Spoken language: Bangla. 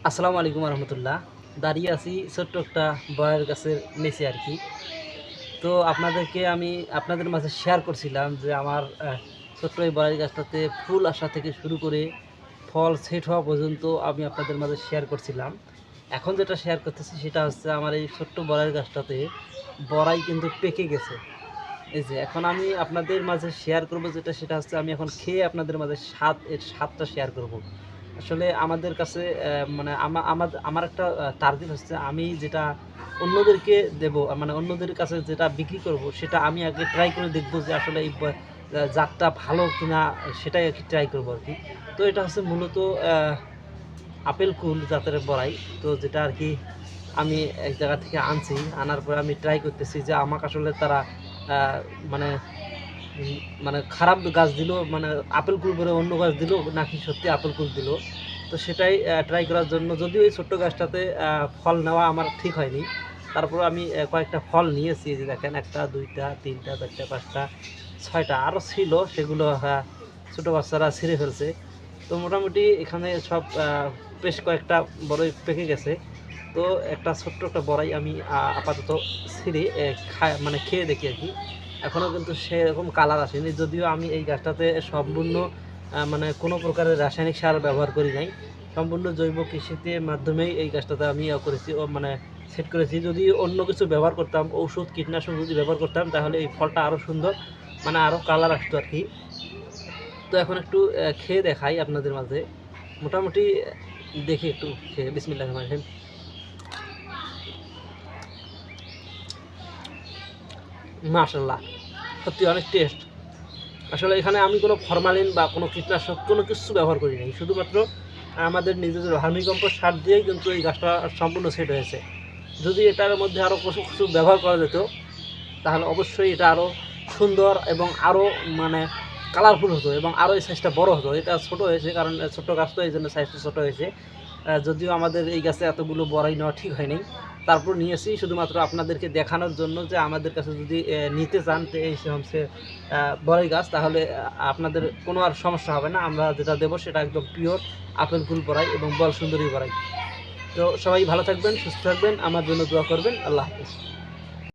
আসসালামু আলাইকুম রহমতুল্লাহ। দাঁড়িয়ে আছি ছোট্ট একটা বয়ের গাছের নিচে আর কি। তো আমি আপনাদের মাঝে শেয়ার করছিলাম যে আমার ছোট্ট এই বয়ের গাছটাতে ফুল আসা থেকে শুরু করে ফল সেট হওয়া পর্যন্ত আমি আপনাদের মাঝে শেয়ার করছিলাম। এখন যেটা শেয়ার করতেছি সেটা হচ্ছে আমার এই ছোট্ট বড়াই গাছটাতে বড়াই কিন্তু পেকে গেছে। এই যে এখন আমি আপনাদের মাঝে শেয়ার করব যেটা সেটা হচ্ছে আমি এখন খেয়ে আপনাদের মাঝে এর স্বাদটা শেয়ার করব। আসলে আমাদের কাছে মানে আমার একটা টার্গেট হচ্ছে আমি যেটা অন্যদেরকে দেব, মানে অন্যদের কাছে যেটা বিক্রি করব সেটা আমি আগে ট্রাই করে দেখব যে আসলে এই জাতটা ভালো কিনা, সেটাই আর কি ট্রাই করব আর কি। তো এটা হচ্ছে মূলত আপেল কুল জাতের বড়াই। তো যেটা আর কি আমি এক জায়গা থেকে আনছি, আনার পরে আমি ট্রাই করতেছি যে আমাকে আসলে তারা মানে মানে খারাপ গাছ দিল, মানে আপেল কুল করে অন্য গাছ দিল নাকি সত্যি আপেল কুল দিল। তো সেটাই ট্রাই করার জন্য, যদিও এই ছোট্ট গাছটাতে ফল নেওয়া আমার ঠিক হয়নি, তারপর আমি কয়েকটা ফল নিয়েছি। যে দেখেন, একটা দুইটা তিনটা চারটা পাঁচটা ছয়টা আরও ছিল, সেগুলো ছোটো বাচ্চারা ছিঁড়ে ফেলছে। তো মোটামুটি এখানে সব বেশ কয়েকটা বড়ই পেকে গেছে। তো একটা ছোট্ট একটা বড়াই আমি আপাতত ছিঁড়ে মানে খেয়ে দেখি আর কি। এখনও কিন্তু সেরকম কালার আসেনি, যদিও আমি এই গাছটাতে সম্পূর্ণ মানে কোনো প্রকারের রাসায়নিক সার ব্যবহার করি নাই। সম্পূর্ণ জৈব কৃষিতে মাধ্যমেই এই গাছটাতে আমি করেছি, ও মানে সেট করেছি। যদি অন্য কিছু ব্যবহার করতাম, ঔষধ কীটনাশক যদি ব্যবহার করতাম, তাহলে এই ফলটা আরও সুন্দর, মানে আরও কালার আসতো আর কি। তো এখন একটু খেয়ে দেখাই আপনাদের মাঝে। মোটামুটি দেখি একটু খেয়ে, বিসমিল্লাহির রহমানির রহিম। মাশাআল্লাহ, সত্যি অনেক টেস্ট। আসলে এখানে আমি কোনো ফরমালিন বা কোনো কীটনাশক কোনো কিছু ব্যবহার করি নাই, শুধুমাত্র আমাদের নিজেদের ভার্মি কম্পোস্ট সার দিয়েই কিন্তু এই গাছটা সম্পূর্ণ সেট হয়েছে। যদি এটার মধ্যে আরও কিছু কিছু ব্যবহার করা যেত, তাহলে অবশ্যই এটা আরও সুন্দর এবং আরও মানে কালারফুল হতো এবং আরও এই সাইজটা বড় হতো। এটা ছোটো হয়েছে কারণ ছোট্ট গাছ, তো এই জন্য সাইজটা ছোটো হয়েছে। যদিও আমাদের এই গাছে এতগুলো বড়াই নেওয়া ঠিক হয়নি, তারপর নিয়েছি শুধুমাত্র আপনাদেরকে দেখানোর জন্য যে আমাদের কাছে যদি নিতে চান তো এই হচ্ছে বড়াই গাছ, তাহলে আপনাদের কোনো আর সমস্যা হবে না। আমরা যেটা দেবো সেটা একদম পিওর আপেল কুল বড়াই এবং বল সুন্দরী বড়াই। তো সবাই ভালো থাকবেন, সুস্থ থাকবেন, আমার জন্য দোয়া করবেন। আল্লাহ হাফেজ।